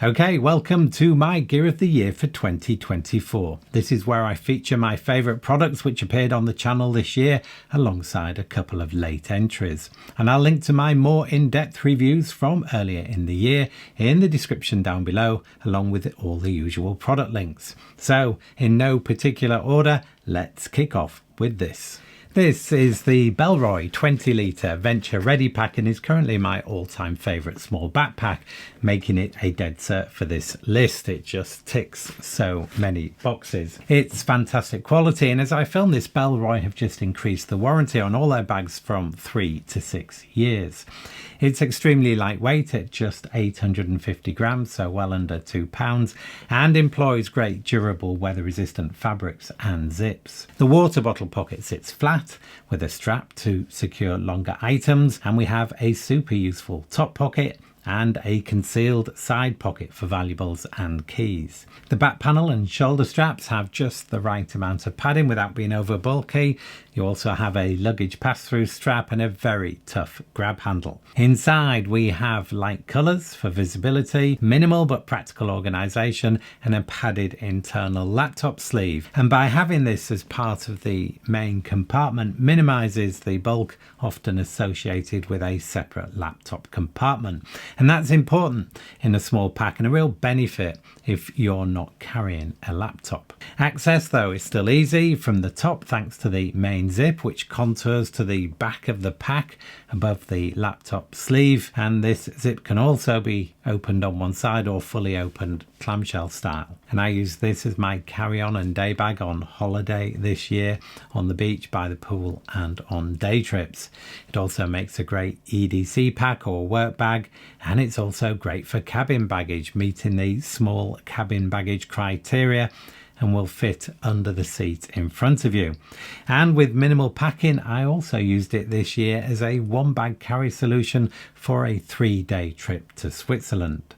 Okay, welcome to my Gear of the Year for 2024. This is where I feature my favourite products which appeared on the channel this year alongside a couple of late entries. And I'll link to my more in-depth reviews from earlier in the year in the description down below, along with all the usual product links. So, in no particular order, let's kick off with this. This is the Bellroy 20 litre Venture Ready Pack and is currently my all-time favourite small backpack, making it a dead cert for this list. It just ticks so many boxes. It's fantastic quality, and as I film this, Bellroy have just increased the warranty on all their bags from 3 to 6 years. It's extremely lightweight at just 850 grams, so well under £2, and employs great durable weather-resistant fabrics and zips. The water bottle pocket sits flat with a strap to secure longer items, and we have a super useful top pocket and a concealed side pocket for valuables and keys. The back panel and shoulder straps have just the right amount of padding without being over bulky. You also have a luggage pass-through strap and a very tough grab handle. Inside we have light colours for visibility, minimal but practical organisation, and a padded internal laptop sleeve. And by having this as part of the main compartment minimises the bulk often associated with a separate laptop compartment. And that's important in a small pack and a real benefit if you're not carrying a laptop. Access though is still easy from the top thanks to the main zip, which contours to the back of the pack above the laptop sleeve, and this zip can also be opened on one side or fully opened clamshell style. And I use this as my carry-on and day bag on holiday this year, on the beach, by the pool and on day trips. It also makes a great EDC pack or work bag, and it's also great for cabin baggage, meeting the small cabin baggage criteria, and will fit under the seat in front of you. And with minimal packing, I also used it this year as a one bag carry solution for a 3-day trip to Switzerland.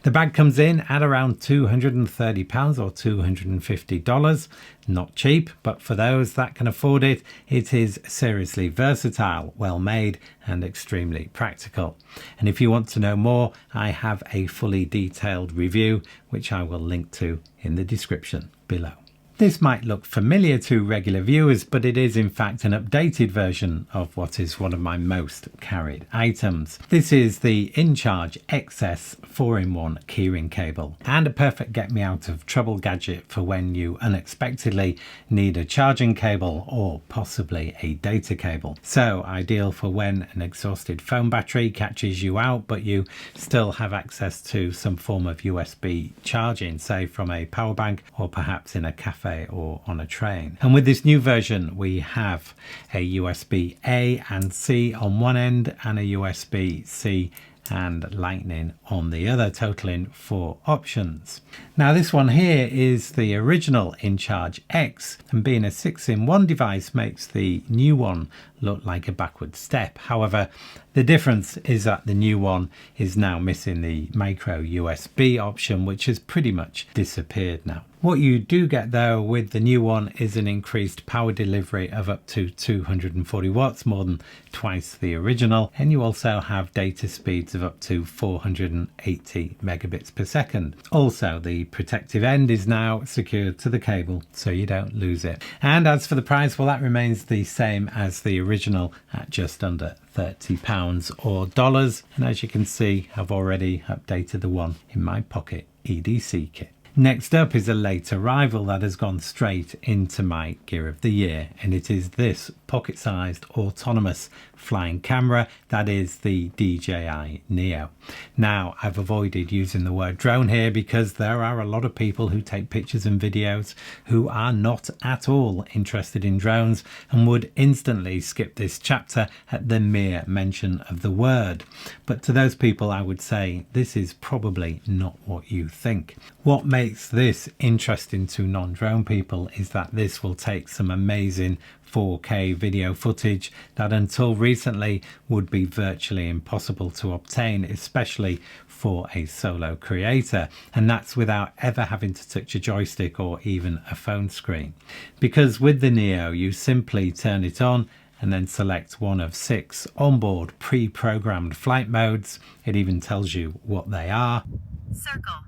The bag comes in at around £230 or $250. Not cheap, but for those that can afford it, it is seriously versatile, well made and extremely practical. And if you want to know more, I have a fully detailed review, which I will link to in the description below. This might look familiar to regular viewers, but it is in fact an updated version of what is one of my most carried items. This is the InCharge XS 4-in-1 keyring cable, and a perfect get me out of trouble gadget for when you unexpectedly need a charging cable or possibly a data cable. So ideal for when an exhausted phone battery catches you out, but you still have access to some form of USB charging, say from a Powerbank or perhaps in a cafe or on a train. And with this new version we have a USB A and C on one end and a USB C and Lightning on the other, totaling 4 options. Now this one here is the original InCharge X, and being a 6-in-1 device makes the new one look like a backward step. However, the difference is that the new one is now missing the micro USB option, which has pretty much disappeared now. What you do get though with the new one is an increased power delivery of up to 240 watts, more than twice the original, and you also have data speeds of up to 480 megabits per second. Also, the protective end is now secured to the cable so you don't lose it. And as for the price, well, that remains the same as the original at just under £30 or dollars. And as you can see, I've already updated the one in my pocket EDC kit. Next up is a late arrival that has gone straight into my Gear of the Year, and it is this pocket-sized autonomous flying camera that is the DJI Neo. Now, I've avoided using the word drone here because there are a lot of people who take pictures and videos who are not at all interested in drones and would instantly skip this chapter at the mere mention of the word. But to those people I would say this is probably not what you think. What makes this interesting to non-drone people is that this will take some amazing 4K video footage that until recently would be virtually impossible to obtain, especially for a solo creator, and that's without ever having to touch a joystick or even a phone screen. Because with the Neo you simply turn it on and then select one of 6 onboard pre-programmed flight modes. It even tells you what they are. circle,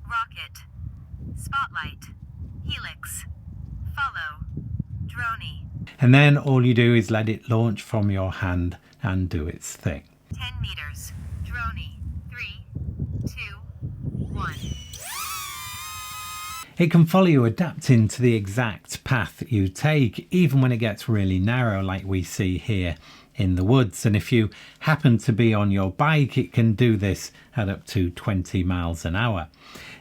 rocket, spotlight, helix, follow, droney. And then all you do is let it launch from your hand and do its thing. 10 meters, droney, 3, 2, 1. It can follow you, adapting to the exact path you take, even when it gets really narrow like we see here in the woods. And if you happen to be on your bike, it can do this at up to 20 miles an hour.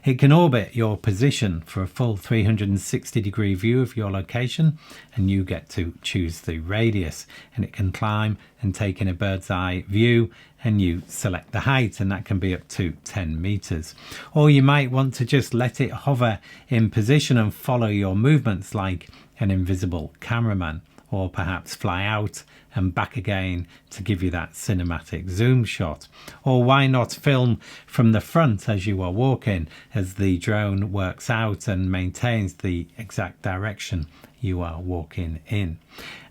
It can orbit your position for a full 360-degree view of your location, and you get to choose the radius. And it can climb and take in a bird's eye view, and you select the height, and that can be up to 10 meters. Or you might want to just let it hover in position and follow your movements like an invisible cameraman, or perhaps fly out and back again to give you that cinematic zoom shot. Or why not film from the front as you are walking, as the drone works out and maintains the exact direction you are walking in.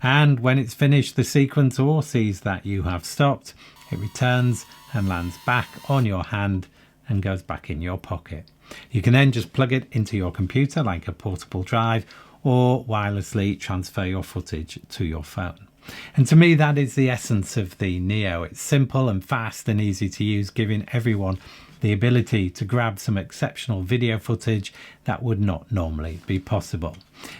And when it's finished the sequence or sees that you have stopped, it returns and lands back on your hand and goes back in your pocket. You can then just plug it into your computer like a portable drive, or wirelessly transfer your footage to your phone. And to me, that is the essence of the Neo. It's simple and fast and easy to use, giving everyone the ability to grab some exceptional video footage that would not normally be possible.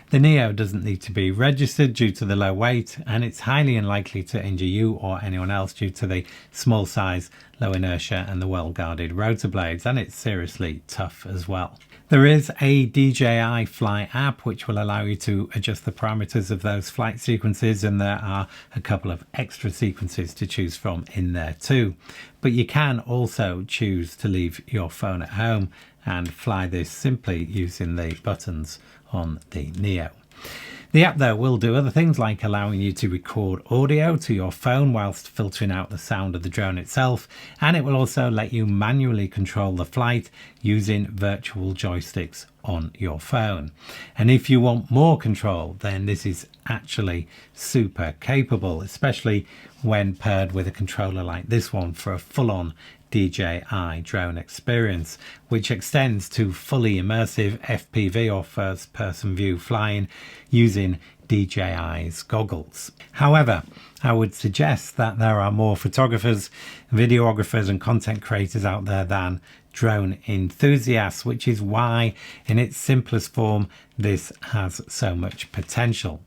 The Neo doesn't need to be registered due to the low weight, and it's highly unlikely to injure you or anyone else due to the small size, low inertia and the well-guarded rotor blades, and it's seriously tough as well. There is a DJI Fly app which will allow you to adjust the parameters of those flight sequences, and there are a couple of extra sequences to choose from in there too. But you can also choose to leave your phone at home and fly this simply using the buttons on the Neo. The app though will do other things like allowing you to record audio to your phone whilst filtering out the sound of the drone itself, and it will also let you manually control the flight using virtual joysticks on your phone. And if you want more control, then this is actually super capable, especially when paired with a controller like this one for a full-on DJI drone experience, which extends to fully immersive FPV or first person view flying using DJI's goggles. However, I would suggest that there are more photographers, videographers and content creators out there than drone enthusiasts, which is why in its simplest form this has so much potential.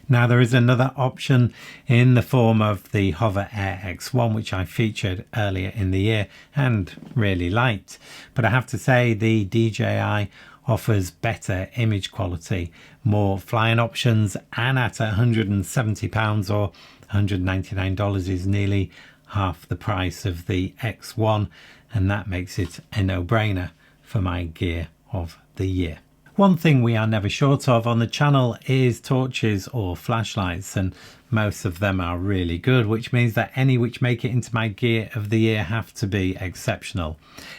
Now there is another option in the form of the Hover Air X1, which I featured earlier in the year and really liked, but I have to say the DJI offers better image quality, more flying options, and at £170 or $199 is nearly half the price of the X1, and that makes it a no-brainer for my gear of the year. One thing we are never short of on the channel is torches or flashlights, and most of them are really good, which means that any which make it into my gear of the year have to be exceptional.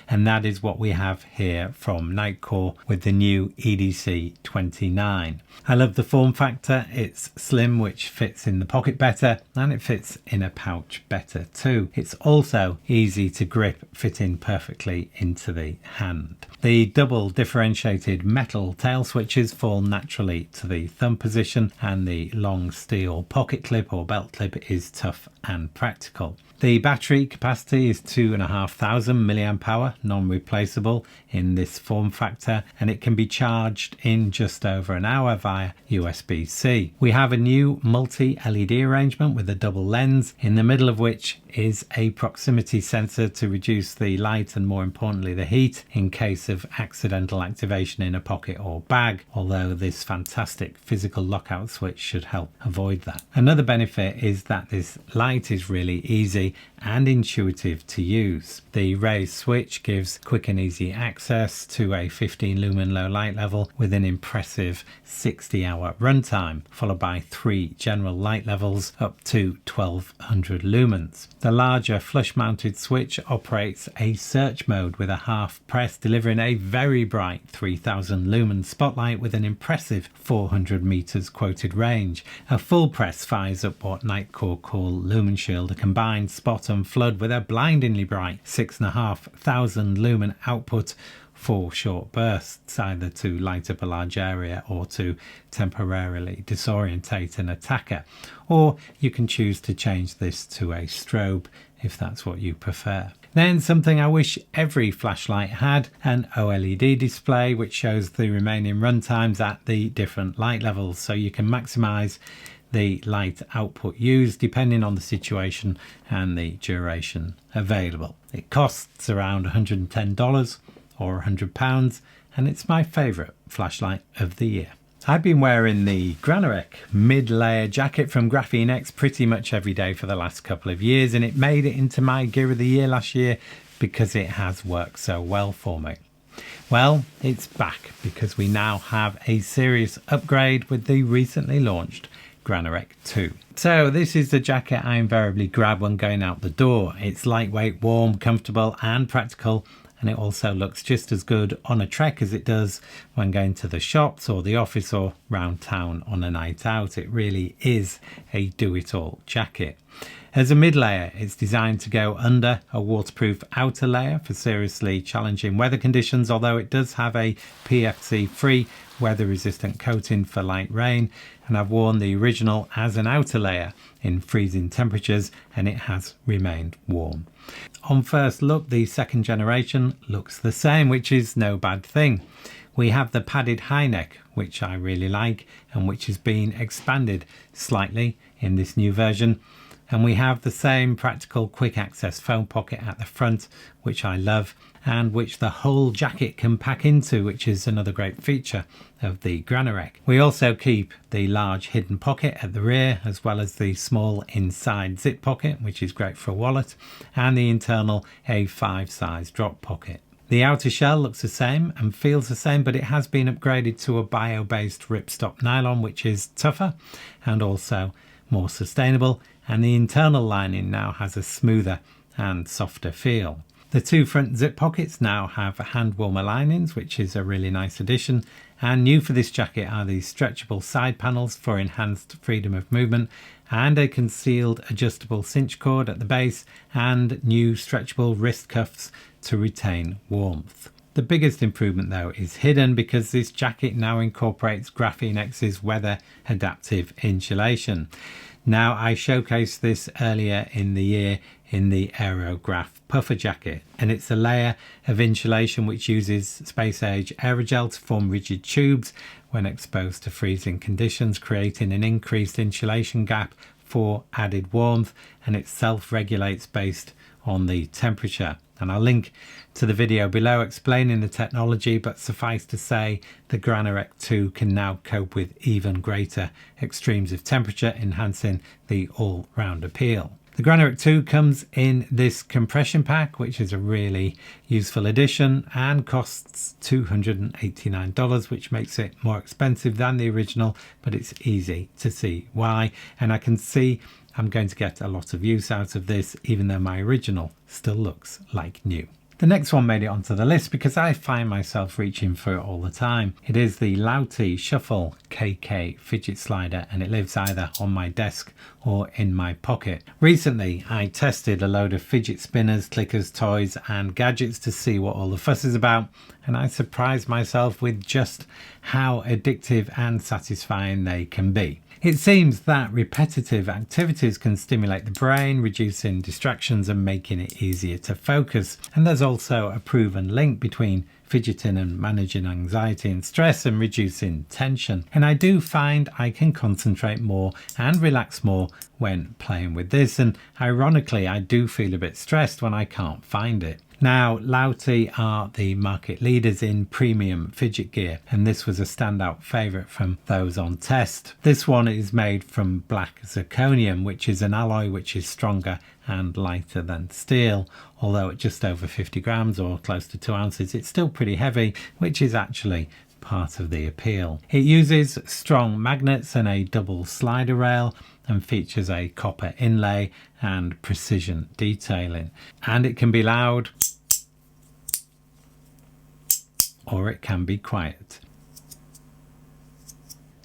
And that is what we have here from Nitecore with the new EDC 29. I love the form factor. It's slim, which fits in the pocket better, and it fits in a pouch better too. It's also easy to grip, fitting perfectly into the hand. The double differentiated metal tail switches fall naturally to the thumb position, and the long steel pocket clip or belt clip is tough and practical. The battery capacity is 2,500 mAh, non-replaceable in this form factor, and it can be charged in just over an hour via USB-C. We have a new multi-LED arrangement with a double lens, in the middle of which is a proximity sensor to reduce the light and more importantly the heat in case of accidental activation in a pocket or bag, although this fantastic physical lockout switch should help avoid that. Another benefit is that this light is really easy and intuitive to use. The raised switch gives quick and easy access to a 15 lumen low light level with an impressive 60-hour runtime, followed by 3 general light levels up to 1200 lumens. The larger flush-mounted switch operates a search mode with a half press, delivering a very bright 3000 lumen spotlight with an impressive 400 meters quoted range. A full press fires up what Nitecore call Lumen Shield, a combined spot and flood with a blindingly bright 6500 lumen output for short bursts, either to light up a large area or to temporarily disorientate an attacker. Or you can choose to change this to a strobe if that's what you prefer. Then something I wish every flashlight had, an OLED display which shows the remaining run times at the different light levels, so you can maximize the light output used depending on the situation and the duration available. It costs around $110 or £100, and it's my favourite flashlight of the year. I've been wearing the Granarec mid-layer jacket from Graphene-X pretty much every day for the last couple of years, and it made it into my gear of the year last year because it has worked so well for me. Well, it's back because we now have a serious upgrade with the recently launched Granarec II. So this is the jacket I invariably grab when going out the door. It's lightweight, warm, comfortable and practical, and it also looks just as good on a trek as it does when going to the shops or the office or round town on a night out. It really is a do-it-all jacket. As a mid-layer, it's designed to go under a waterproof outer layer for seriously challenging weather conditions, although it does have a PFC-free weather-resistant coating for light rain, and I've worn the original as an outer layer in freezing temperatures and it has remained warm. On first look, the second generation looks the same, which is no bad thing. We have the padded high neck, which I really like and which has been expanded slightly in this new version. And we have the same practical quick access phone pocket at the front, which I love, and which the whole jacket can pack into, which is another great feature of the Granarec. We also keep the large hidden pocket at the rear, as well as the small inside zip pocket, which is great for a wallet, and the internal A5 size drop pocket. The outer shell looks the same and feels the same, but it has been upgraded to a bio-based ripstop nylon, which is tougher and also more sustainable, and the internal lining now has a smoother and softer feel. The two front zip pockets now have hand warmer linings, which is a really nice addition, and new for this jacket are these stretchable side panels for enhanced freedom of movement, and a concealed adjustable cinch cord at the base, and new stretchable wrist cuffs to retain warmth. The biggest improvement though is hidden, because this jacket now incorporates Graphene-X's weather adaptive insulation. Now, I showcased this earlier in the year in the Aerograph puffer jacket, and it's a layer of insulation which uses space age aerogel to form rigid tubes when exposed to freezing conditions, creating an increased insulation gap for added warmth, and it self-regulates based on the temperature. And I'll link to the video below explaining the technology, but suffice to say the Granarec II can now cope with even greater extremes of temperature, enhancing the all-round appeal. The Granarec II comes in this compression pack, which is a really useful addition and costs $289, which makes it more expensive than the original, but it's easy to see why. And I can see I'm going to get a lot of use out of this, even though my original still looks like new. The next one made it onto the list because I find myself reaching for it all the time. It is the Lautie Shuffle KK fidget slider, and it lives either on my desk or in my pocket. Recently, I tested a load of fidget spinners, clickers, toys and gadgets to see what all the fuss is about, and I surprised myself with just how addictive and satisfying they can be. It seems that repetitive activities can stimulate the brain, reducing distractions and making it easier to focus. And there's also a proven link between fidgeting and managing anxiety and stress and reducing tension. And I do find I can concentrate more and relax more when playing with this. And ironically, I do feel a bit stressed when I can't find it. Now, Lautie are the market leaders in premium fidget gear, and this was a standout favourite from those on test. This one is made from black zirconium, which is an alloy which is stronger and lighter than steel. Although at just over 50 grams or close to 2 ounces, it's still pretty heavy, which is actually part of the appeal. It uses strong magnets and a double slider rail and features a copper inlay and precision detailing. And it can be loud or it can be quiet.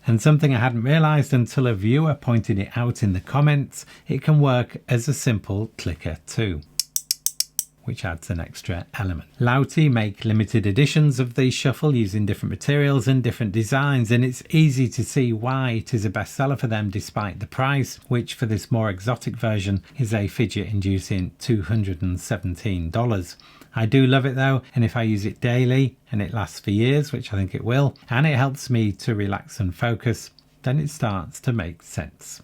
And something I hadn't realised until a viewer pointed it out in the comments, it can work as a simple clicker too, which adds an extra element. Lautie make limited editions of the Shuffle using different materials and different designs, and it's easy to see why it is a bestseller for them despite the price, which for this more exotic version is a fidget-inducing $217. I do love it though, and if I use it daily and it lasts for years, which I think it will, and it helps me to relax and focus, then it starts to make sense.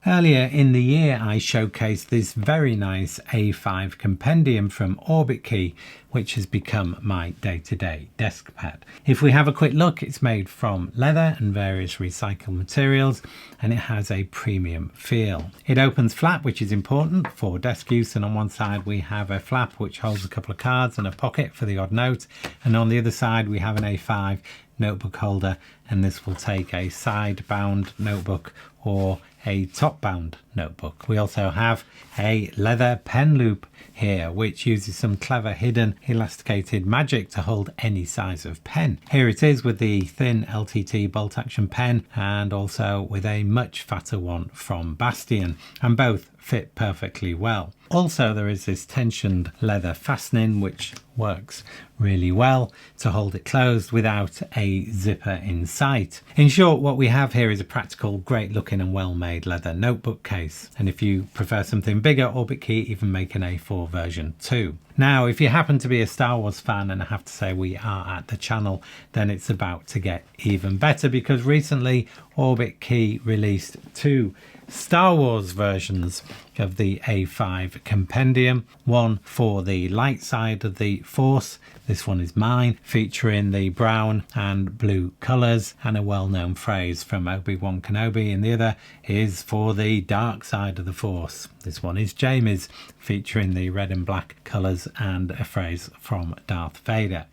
Earlier in the year I showcased this very nice A5 compendium from Orbitkey, which has become my day-to-day desk pad. If we have a quick look, it's made from leather and various recycled materials, and it has a premium feel. It opens flat, which is important for desk use, and on one side we have a flap which holds a couple of cards and a pocket for the odd note, and on the other side we have an A5 notebook holder, and this will take a side-bound notebook or a top-bound notebook. We also have a leather pen loop here, which uses some clever hidden elasticated magic to hold any size of pen. Here it is with the thin LTT bolt action pen, and also with a much fatter one from Bastion, and both fit perfectly well. Also, there is this tensioned leather fastening which works really well to hold it closed without a zipper in sight. In short, what we have here is a practical, great looking and well made leather notebook case, and if you prefer something bigger, Orbitkey even make an A4 version too. Now, if you happen to be a Star Wars fan, and I have to say we are at the channel, then it's about to get even better, because recently Orbitkey released two Star Wars versions of the A5 compendium, one for the light side of the Force, this one is mine, featuring the brown and blue colours and a well-known phrase from Obi-Wan Kenobi, and the other is for the dark side of the Force. This one is Jamie's, featuring the red and black colours and a phrase from Darth Vader.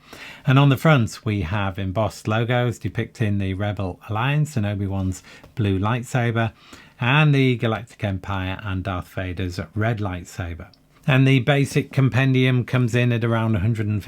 And on the front we have embossed logos depicting the Rebel Alliance and Obi-Wan's blue lightsaber, and the Galactic Empire and Darth Vader's red lightsaber. And the basic compendium comes in at around £115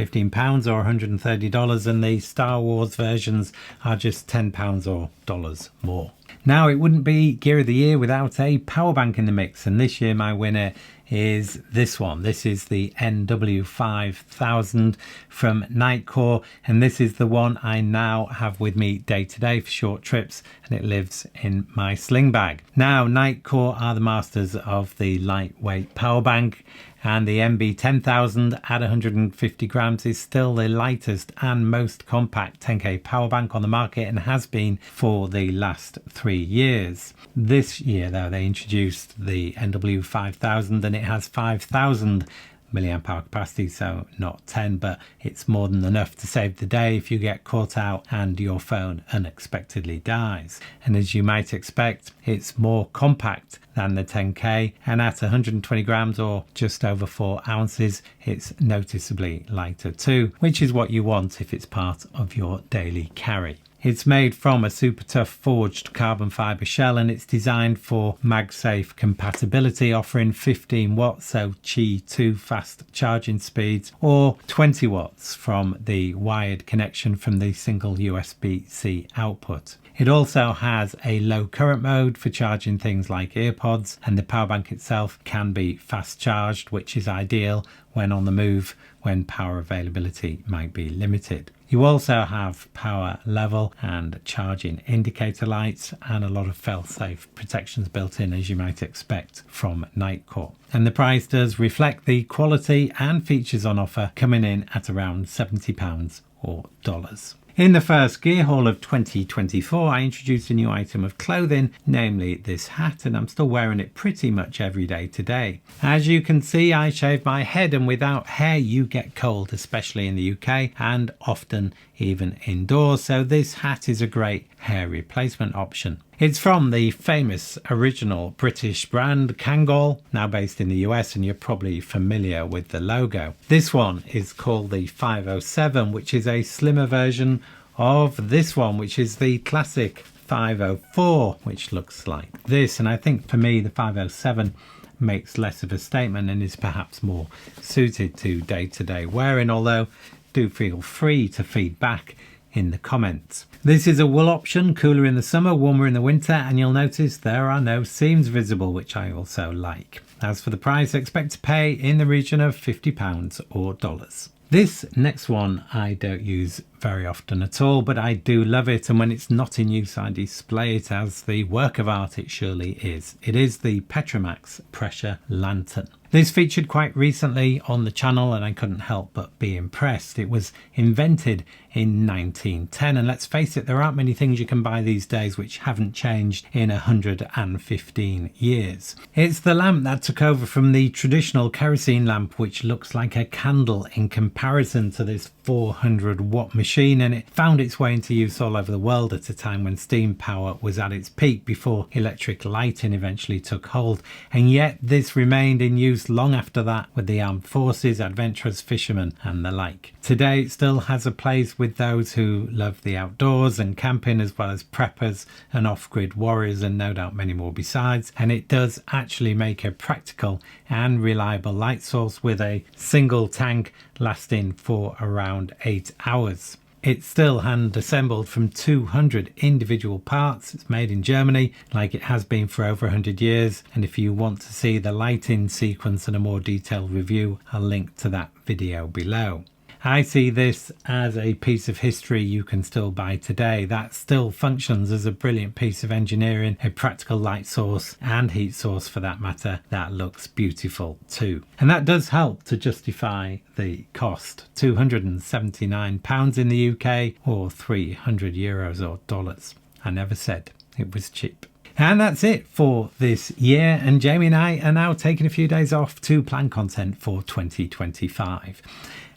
or $130, and the Star Wars versions are just £10 or dollars more. Now, it wouldn't be Gear of the Year without a power bank in the mix, and this year my winner is this one. This is the NW5000 from Nitecore, and this is the one I now have with me day to day for short trips, and it lives in my sling bag. Now, Nitecore are the masters of the lightweight power bank, and the NB10000 at 150 grams is still the lightest and most compact 10K power bank on the market, and has been for the last 3 years. This year though, they introduced the NW5000, and it has 5,000 milliamp hour capacity, so not 10, but it's more than enough to save the day if you get caught out and your phone unexpectedly dies. And as you might expect, it's more compact than the 10K, and at 120 grams or just over 4 ounces, it's noticeably lighter too, which is what you want if it's part of your daily carry. It's made from a super tough forged carbon fibre shell, and it's designed for MagSafe compatibility, offering 15 watts, so Qi 2 fast charging speeds, or 20 watts from the wired connection from the single USB-C output. It also has a low current mode for charging things like earpods, and the power bank itself can be fast charged, which is ideal when on the move, when power availability might be limited. You also have power level and charging indicator lights, and a lot of fail-safe protections built in, as you might expect from Nitecore. And the price does reflect the quality and features on offer, coming in at around £70 or dollars. In the first gear haul of 2024, I introduced a new item of clothing, namely this hat, and I'm still wearing it pretty much every day today. As you can see, I shave my head, and without hair you get cold, especially in the UK and often even indoors, so this hat is a great hair replacement option. It's from the famous original British brand Kangol, now based in the US, and you're probably familiar with the logo. This one is called the 507, which is a slimmer version of this one, which is the classic 504, which looks like this. And I think for me the 507 makes less of a statement and is perhaps more suited to day-to-day wearing, although do feel free to feed back in the comments. This is a wool option, cooler in the summer, warmer in the winter, and you'll notice there are no seams visible, which I also like. As for the price, expect to pay in the region of £50 or dollars. This next one I don't use very often at all, but I do love it, and when it's not in use I display it as the work of art it surely is. It is the Petromax pressure lantern. This featured quite recently on the channel and I couldn't help but be impressed. It was invented in 1910, and let's face it, there aren't many things you can buy these days which haven't changed in 115 years. It's the lamp that took over from the traditional kerosene lamp, which looks like a candle in comparison to this 400 watt machine, and it found its way into use all over the world at a time when steam power was at its peak before electric lighting eventually took hold. And yet this remained in use long after that with the armed forces, adventurers, fishermen and the like. Today it still has a place with those who love the outdoors and camping, as well as preppers and off-grid warriors, and no doubt many more besides. And it does actually make a practical and reliable light source with a single tank lasting for around 8 hours. It's still hand assembled from 200 individual parts. It's made in Germany like it has been for over 100 years. And if you want to see the lighting sequence and a more detailed review, I'll link to that video below. I see this as a piece of history you can still buy today that still functions as a brilliant piece of engineering, a practical light source and heat source for that matter, that looks beautiful too. And that does help to justify the cost. £279 in the UK or €300 or dollars. I never said it was cheap. And that's it for this year, and Jamie and I are now taking a few days off to plan content for 2025.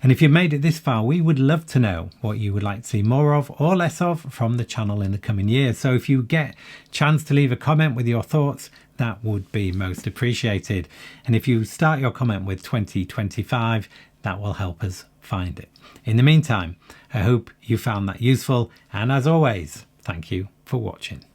And if you've made it this far, we would love to know what you would like to see more of or less of from the channel in the coming year. So if you get a chance to leave a comment with your thoughts, that would be most appreciated. And if you start your comment with 2025, that will help us find it. In the meantime, I hope you found that useful, and as always, thank you for watching.